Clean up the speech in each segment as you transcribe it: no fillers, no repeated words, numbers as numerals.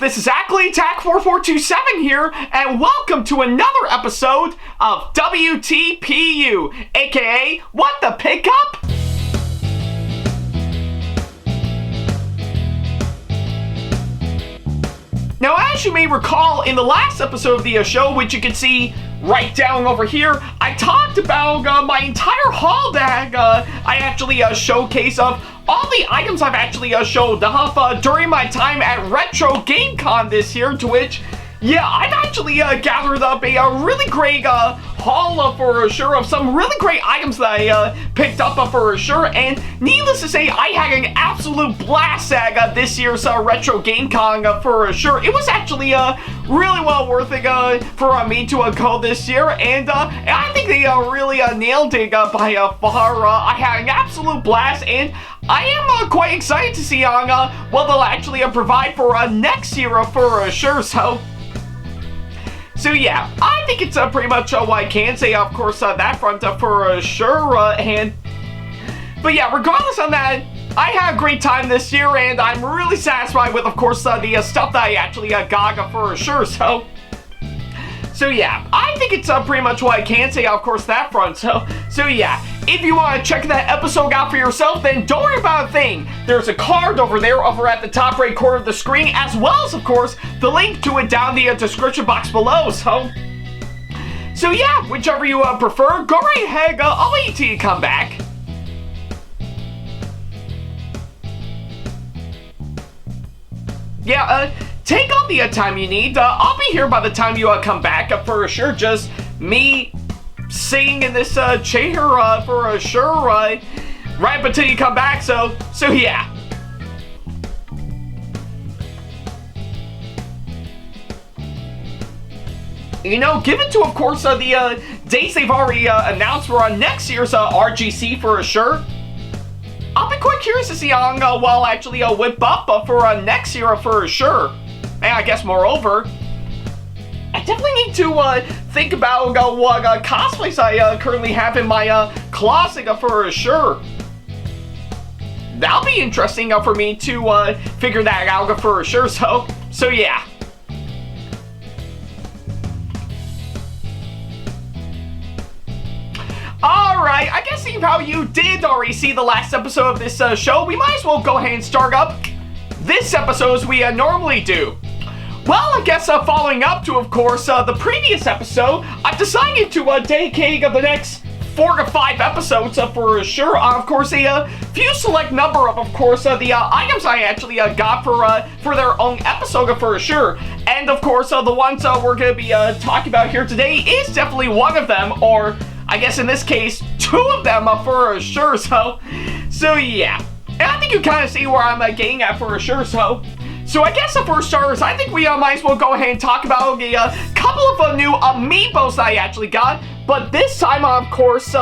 this is Ackley, SamAttack4427 here, and welcome to another episode of WTPU, aka What the Pickup? Now, as you may recall, in the last episode of the show, which you can see right down over here, I talked about my entire haul that I actually showcase of all the items I've actually showed off during my time at Retro Game Con this year, to which, yeah, I've actually gathered up a really great haul for sure of some really great items that I picked up for sure, and needless to say, I had an absolute blast at this year's Retro Game Con for sure. It was actually really well worth it for me to go this year, and I think they really nailed it by far. I had an absolute blast, and I am quite excited to see on what they'll actually provide for next year for sure. So yeah, I think it's pretty much what I can say, of course, that front for sure, but yeah, regardless on that, I had a great time this year, and I'm really satisfied with, of course, the stuff that I actually got for sure, so yeah, I think it's pretty much what I can say, of course, that front, so yeah. If you want to check that episode out for yourself, then don't worry about a thing. There's a card over there, over at the top right corner of the screen, as well as, of course, the link to it down the description box below, so yeah, whichever you prefer, go right ahead, I'll wait till you come back. Yeah, take all the time you need. I'll be here by the time you come back, for sure. Just me sitting in this chair for sure, right up until you come back. So yeah. You know, given to, of course, the dates they've already announced for next year's RGC for sure, I'll be quite curious to see on what I'll actually whip up for next year for sure. And I guess moreover, I definitely need to think about what cosplays I currently have in my closet for sure. That'll be interesting for me to figure that out for sure. So yeah. Alright, I guess seeing how you did already see the last episode of this show, we might as well go ahead and start up this episode as we normally do. Well, I guess following up to, of course, the previous episode, I've decided to dedicate the next 4 to 5 episodes for sure. Of course, a few select number of course, the items I actually got for their own episode for sure. And, of course, the ones we're going to be talking about here today is definitely one of them, or I guess in this case, 2 of them for sure. So yeah. And I think you kind of see where I'm getting at for sure. So I guess for starters, I think we might as well go ahead and talk about a couple of new Amiibos that I actually got. But this time, of course,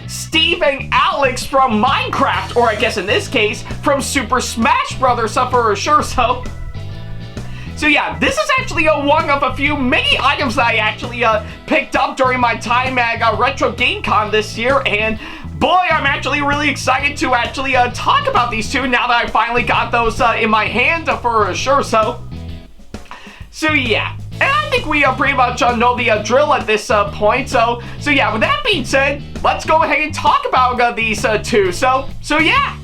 Steve and Alex from Minecraft, or I guess in this case, from Super Smash Brothers for sure. So yeah, this is actually one of a few many items that I actually picked up during my time at Retro Game Con this year, and boy, I'm actually really excited to actually talk about these two now that I finally got those in my hand for sure. So yeah, and I think we pretty much know the drill at this point. So yeah, with that being said, let's go ahead and talk about these two. So yeah.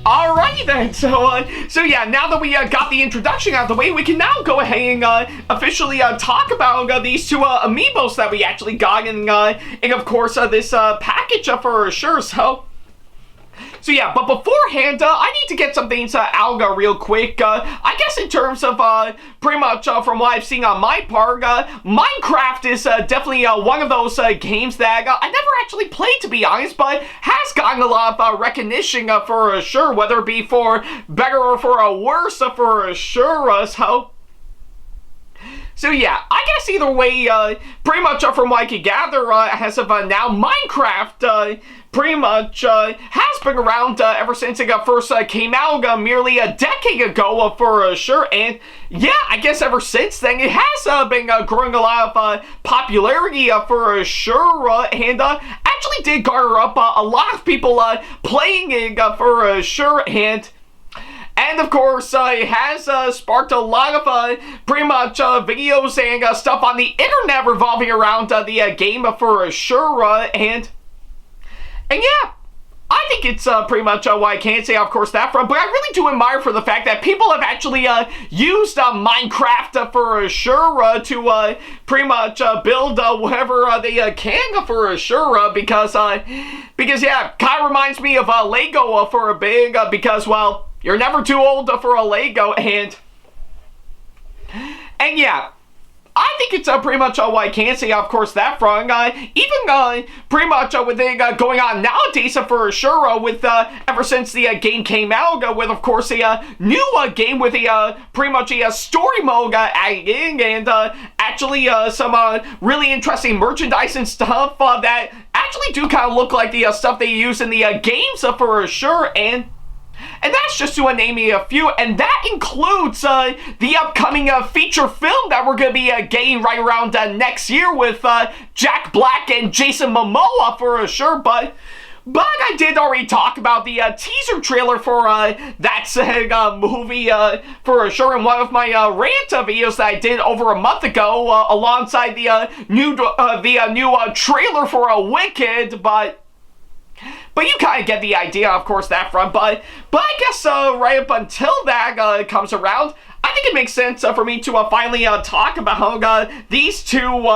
Alrighty then, so yeah, now that we got the introduction out of the way, we can now go ahead and officially talk about these two Amiibos that we actually got in of course, this package for sure. So yeah, but beforehand, I need to get some things out real quick. I guess in terms of pretty much from what I've seen on my part, Minecraft is definitely one of those games that I never actually played, to be honest, but has gotten a lot of recognition for sure, whether it be for better or for worse for sure. So yeah, I guess either way, pretty much from what I can gather, as of now, Minecraft pretty much has been around ever since it first came out merely a decade ago for sure, and yeah, I guess ever since then it has been growing a lot of popularity for sure, and actually did garner up a lot of people playing it for sure, and And of course, it has sparked a lot of pretty much videos and stuff on the internet revolving around the game for sure. And yeah, I think it's pretty much what I can say, of course, that front. But I really do admire for the fact that people have actually used Minecraft for sure to pretty much build whatever they can for sure. Because yeah, kind of reminds me of Lego for a big, because, well, you're never too old for a Lego. And yeah, I think it's pretty much what I can say, of course, that front. Even pretty much with it going on nowadays for sure, with ever since the game came out, with, of course, a new game with a pretty much a story mode added in, and actually some really interesting merchandise and stuff that actually do kind of look like the stuff they use in the games for sure. And that's just to name a few, and that includes the upcoming feature film that we're going to be getting right around next year with Jack Black and Jason Momoa for sure. But I did already talk about the teaser trailer for that movie for sure in one of my rant videos that I did over a month ago alongside the new trailer for Wicked. But you kind of get the idea, of course, that front. But I guess right up until that comes around, I think it makes sense for me to finally talk about these two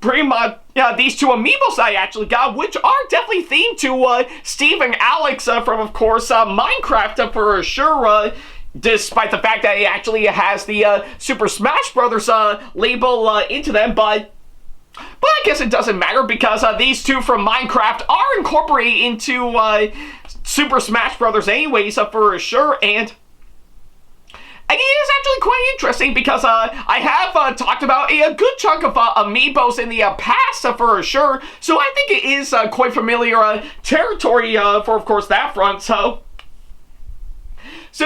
pretty much these two amiibos I actually got, which are definitely themed to Steve and Alex from, of course, Minecraft for sure. Despite the fact that it actually has the Super Smash Brothers label into them, but I guess it doesn't matter because these two from Minecraft are incorporated into Super Smash Brothers anyways for sure. And it is actually quite interesting because I have talked about a good chunk of amiibos in the past for sure. So I think it is quite familiar territory for, of course, that front. So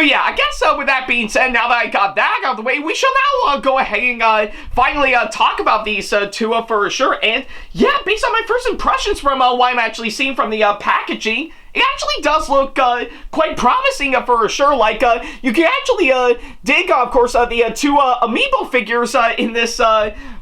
yeah, I guess with that being said, now that I got that out of the way, we shall now go ahead and finally talk about these two for sure. And yeah, based on my first impressions from what I'm actually seeing from the packaging, it actually does look quite promising for sure. Like, you can actually dig, of course, the two amiibo figures in this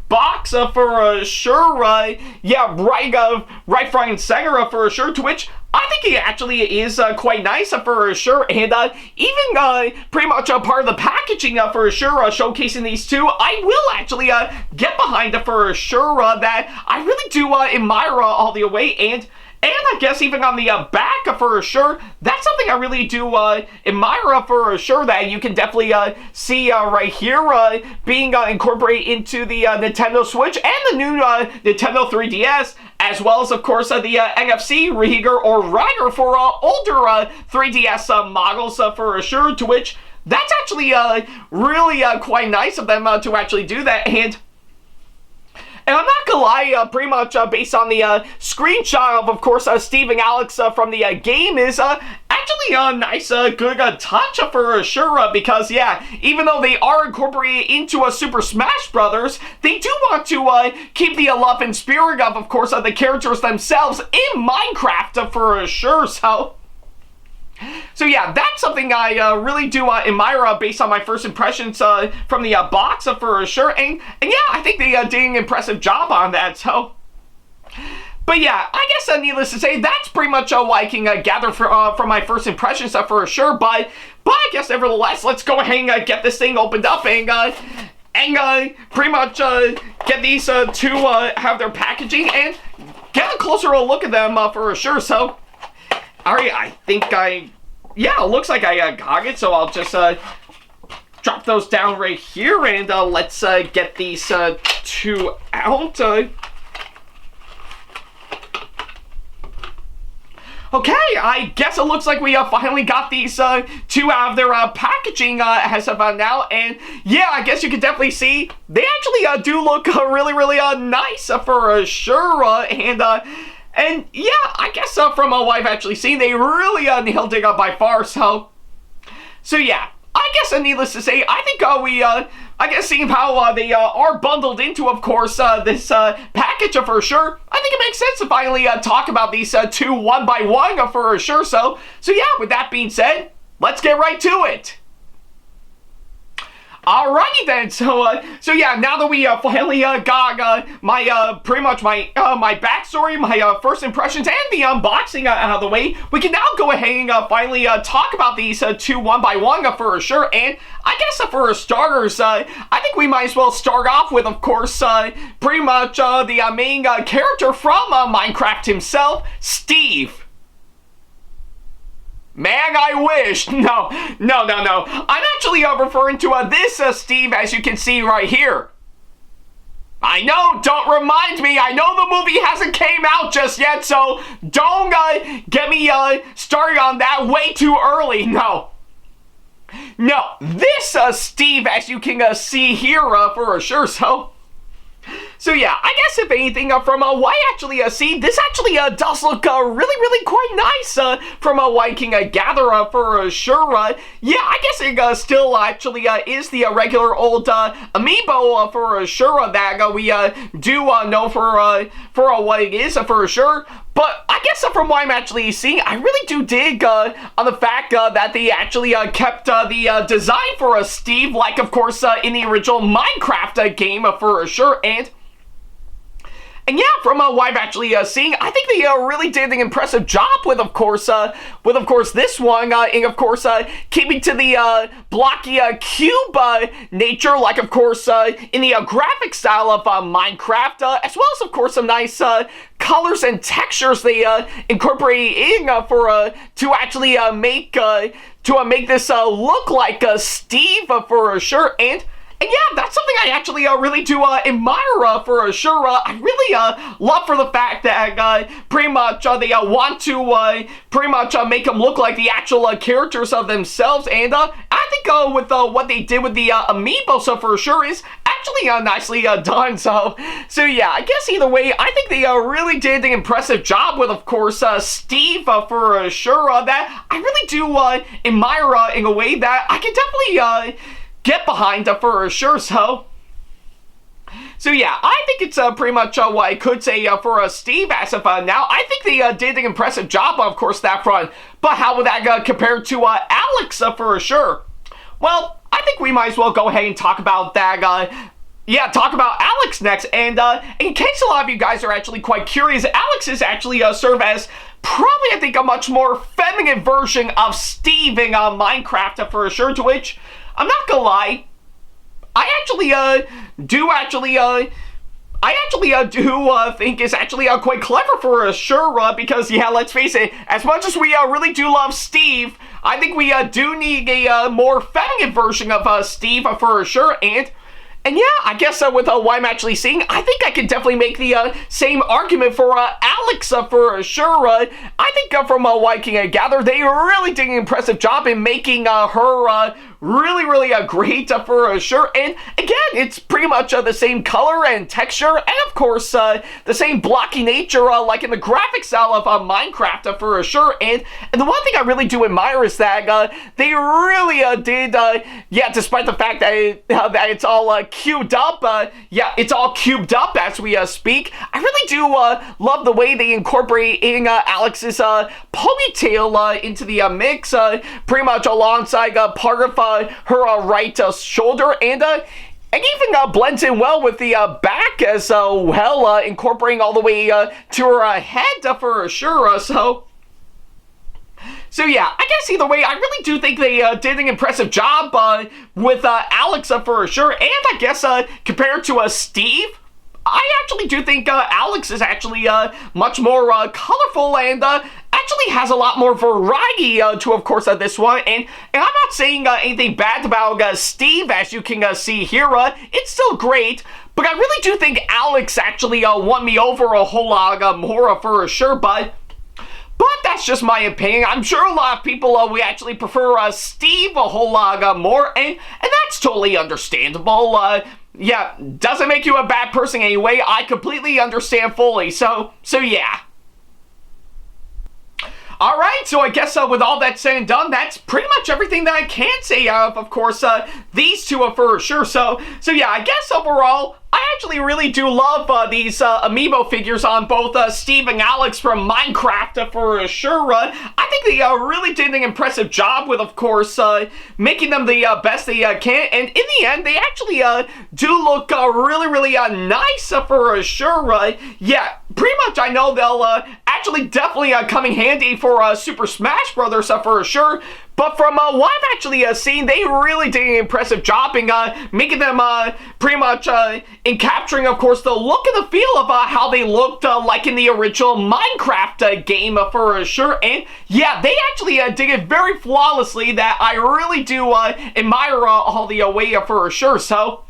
box for sure. Yeah, right front and center for sure, to which I think it actually is quite nice for sure. And even pretty much a part of the packaging for sure, showcasing these two, I will actually get behind it for sure. That I really do admire all the way. And I guess even on the back for sure, that's something I really do admire for sure, that you can definitely see right here being incorporated into the Nintendo Switch and the new Nintendo 3DS, as well as, of course, the NFC reader or rider for older 3DS models for sure, to which that's actually really quite nice of them to actually do that. And I'm not gonna lie, pretty much based on the screenshot of course, Steve and Alex from the game is actually a nice, good touch for sure. Because yeah, even though they are incorporated into Super Smash Brothers, they do want to keep the love and spirit of course, the characters themselves in Minecraft for sure. So yeah, that's something I really do admire based on my first impressions from the box for sure. And yeah, I think they did an impressive job on that. But yeah, I guess needless to say, that's pretty much what I can gather from my first impressions for sure. But I guess nevertheless, let's go ahead and get this thing opened up and pretty much get these two have their packaging and get a closer look at them for sure. So, alright, I think yeah, it looks like I got it, so I'll just drop those down right here, and let's get these two out. Okay, I guess it looks like we finally got these two out of their packaging as of now, and yeah, I guess you can definitely see they actually do look really, really nice for sure, and yeah, I guess from what I've actually seen, they really nailed it by far. So yeah, I guess needless to say, I think I guess seeing how they are bundled into, of course, this package for sure, I think it makes sense to finally talk about these two one by one for sure. So yeah, with that being said, let's get right to it. Alrighty then, so yeah, now that we finally got my pretty much my backstory, my first impressions, and the unboxing out of the way, we can now go ahead and finally talk about these two one by one for sure. And I guess for starters, I think we might as well start off with, of course, pretty much the main character from Minecraft himself, Steve. Man, I wish. No. I'm actually referring to this Steve, as you can see right here. I know, don't remind me. I know the movie hasn't came out just yet, so don't get me started on that way too early. No, this Steve, as you can see here for sure, So yeah, I guess if anything, from what I actually see, this actually does look really quite nice from what I can gather for sure. Yeah, I guess it still actually is the regular old Amiibo for sure that we do know for what it is for sure. But I guess from what I'm actually seeing, I really do dig on the fact that they actually kept the design for Steve, like of course in the original Minecraft game for sure. And yeah, from what I'm actually seeing, I think they really did an impressive job with, of course, this one, and of course, keeping to the blocky cube nature, like of course, in the graphic style of Minecraft, as well as of course some nice colors and textures they incorporate in to actually make this look like Steve for sure. And yeah, that's something I actually really do admire for sure. I really love for the fact that pretty much they want to pretty much make them look like the actual characters of themselves. And I think with what they did with the Amiibo, for sure is actually nicely done. So yeah, I guess either way, I think they really did an impressive job with, of course, Steve for sure. That I really do admire in a way that I can definitely get behind for sure. So yeah, I think it's pretty much what I could say for Steve as of now. I think they did an impressive job, of course, that front. But how would that compare to Alex for sure? Well, I think we might as well go ahead and talk about that. Yeah, talk about Alex next. And in case a lot of you guys are actually quite curious, Alex is actually serve as probably, I think, a much more feminine version of Steve in Minecraft for sure, to which I'm not gonna lie, I actually do think is actually quite clever for sure, because yeah, let's face it, as much as we really do love Steve, I think we do need a more feminine version of Steve for sure. And yeah, I guess with what I'm actually seeing, I think I can definitely make the same argument for Alex for sure. I think from what I can gather, they really did an impressive job in making her really great for sure. And again, it's pretty much the same color and texture, and of course the same blocky nature like in the graphic style of Minecraft for sure. And the one thing I really do admire is that they really did, yeah, despite the fact that, that it's all cubed up, yeah, it's all cubed up as we speak, I really do love the way they incorporating Alex's ponytail into the mix, pretty much alongside part of her right shoulder, and even blends in well with the back as well, incorporating all the way to her head for sure. So yeah, I guess either way, I really do think they did an impressive job with Alex for sure. And I guess compared to Steve, I actually do think Alex is actually much more colorful and actually has a lot more variety to, of course, this one. And I'm not saying anything bad about Steve, as you can see here. It's still great, but I really do think Alex actually won me over a whole lot more for sure. But that's just my opinion. I'm sure a lot of people we actually prefer Steve a whole lot more, and that's totally understandable. Yeah, doesn't make you a bad person anyway. I completely understand fully. So yeah. Alright, so I guess with all that said and done, that's pretty much everything that I can say of course, these two for sure. So yeah, I guess overall, I actually really do love these Amiibo figures on both Steve and Alex from Minecraft for sure. I think they really did an impressive job with, of course, making them the best they can. And in the end, they actually do look really nice for sure. Yeah, pretty much I know they'll actually definitely come in handy for Super Smash Brothers for sure. But from what I've actually seen, they really did an impressive job in making them pretty much in capturing, of course, the look and the feel of how they looked like in the original Minecraft game for sure. And yeah, they actually did it very flawlessly that I really do admire all the way for sure. So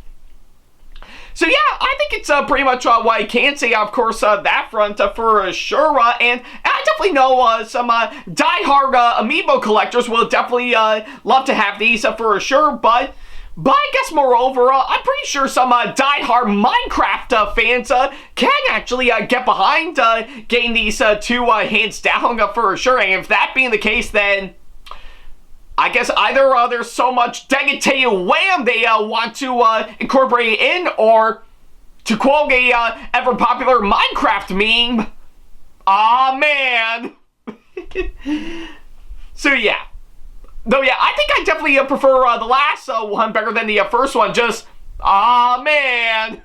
yeah, I think it's pretty much what I can say, of course, that front for sure. And I definitely know some die-hard Amiibo collectors will definitely love to have these for sure. But I guess moreover, I'm pretty sure some die-hard Minecraft fans can actually get behind getting these two hands down for sure. And if that being the case, then I guess either there's so much Degate Wham they want to incorporate in, or to quote a ever popular Minecraft meme, aw man. So yeah. Though yeah, I think I definitely prefer the last one better than the first one, just aw man.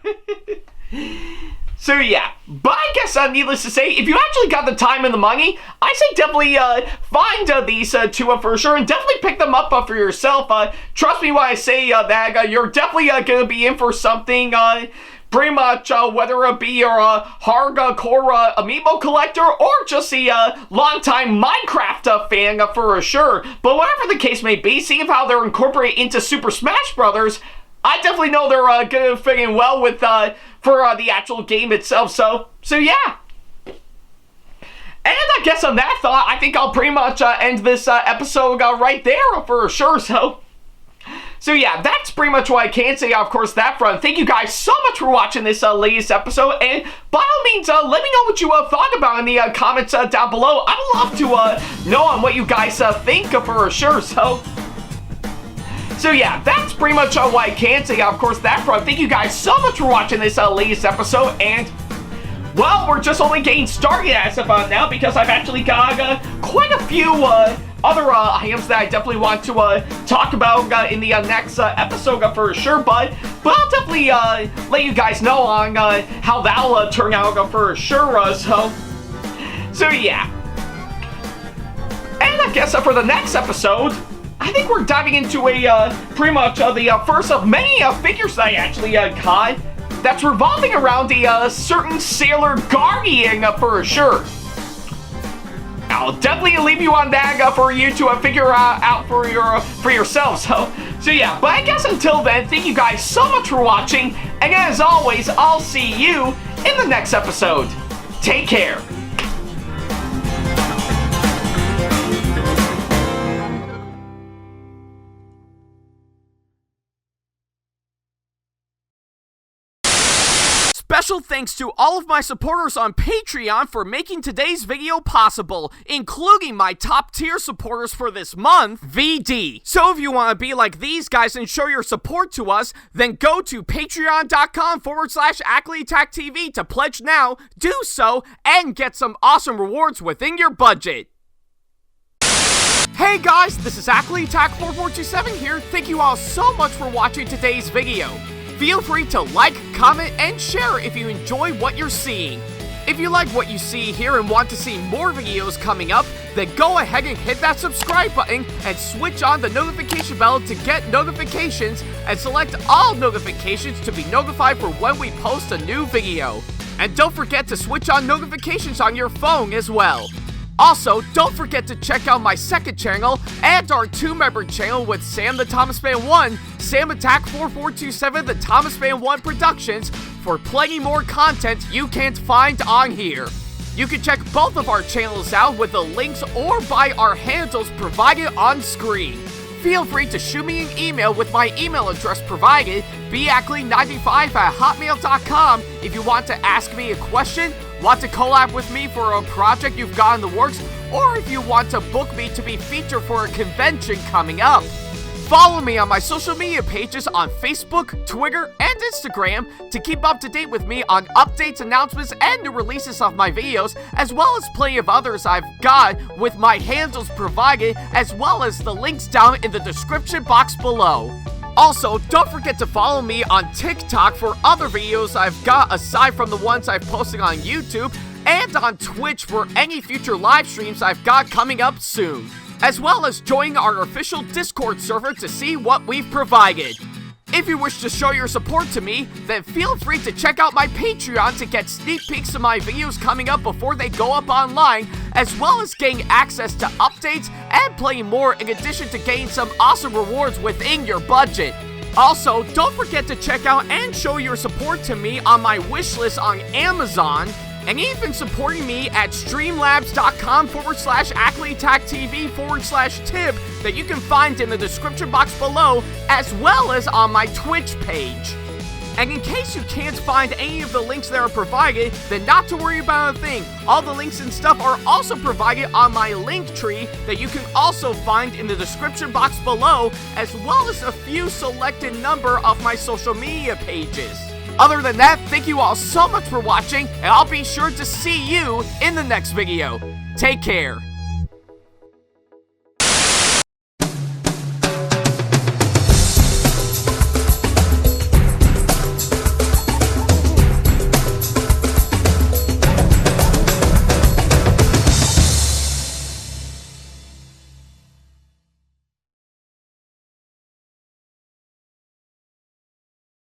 So yeah, but I guess needless to say, if you actually got the time and the money, I say definitely find these two for sure, and definitely pick them up for yourself. Trust me when I say that you're definitely going to be in for something pretty much, whether it be your hardcore Amiibo collector or just a longtime Minecraft fan for sure. But whatever the case may be, seeing how they're incorporated into Super Smash Brothers, I definitely know they're going to fit in well with for the actual game itself. So yeah. And I guess on that thought, I think I'll pretty much end this episode right there for sure. So yeah, that's pretty much what I can say, of course, that front. Thank you guys so much for watching this latest episode, and by all means, let me know what you thought about in the comments down below. I'd love to know on what you guys think for sure. So yeah, that's pretty much what I can say, of course, that front. Thank you guys so much for watching this latest episode, and well, we're just only getting started as of now, because I've actually got quite a few other items that I definitely want to talk about in the next episode for sure, but I'll definitely let you guys know on how that'll turn out for sure. So yeah. And I guess for the next episode, I think we're diving into a pretty much the first of many figures that I actually got that's revolving around a certain Sailor Guardian for sure. I'll definitely leave you on that for you to figure out for yourself. So yeah, but I guess until then, thank you guys so much for watching, and as always, I'll see you in the next episode. Take care. Special thanks to all of my supporters on Patreon for making today's video possible, including my top tier supporters for this month, VD. So if you want to be like these guys and show your support to us, then go to patreon.com/AckleyTackTV to pledge now, do so, and get some awesome rewards within your budget. Hey guys, this is AckleyTack4427 here. Thank you all so much for watching today's video. Feel free to like, comment, and share if you enjoy what you're seeing. If you like what you see here and want to see more videos coming up, then go ahead and hit that subscribe button and switch on the notification bell to get notifications, and select all notifications to be notified for when we post a new video. And don't forget to switch on notifications on your phone as well. Also, don't forget to check out my second channel and our 2-member channel with Sam the Thomas Fan 1, SamAttack4427TheThomasFan1 Productions, for plenty more content you can't find on here. You can check both of our channels out with the links or by our handles provided on screen. Feel free to shoot me an email with my email address provided, backley95@hotmail.com, if you want to ask me a question, want to collab with me for a project you've got in the works, or if you want to book me to be featured for a convention coming up. Follow me on my social media pages on Facebook, Twitter, and Instagram to keep up to date with me on updates, announcements, and new releases of my videos, as well as plenty of others I've got with my handles provided, as well as the links down in the description box below. Also, don't forget to follow me on TikTok for other videos I've got aside from the ones I've posted on YouTube, and on Twitch for any future live streams I've got coming up soon, as well as join our official Discord server to see what we've provided. If you wish to show your support to me, then feel free to check out my Patreon to get sneak peeks of my videos coming up before they go up online, as well as getting access to updates and playing more, in addition to getting some awesome rewards within your budget. Also, don't forget to check out and show your support to me on my wishlist on Amazon, and even supporting me at streamlabs.com/AckleyTACTV/tip that you can find in the description box below, as well as on my Twitch page. And in case you can't find any of the links that are provided, then not to worry about a thing. All the links and stuff are also provided on my link tree that you can also find in the description box below, as well as a few selected number of my social media pages. Other than that, thank you all so much for watching, and I'll be sure to see you in the next video. Take care.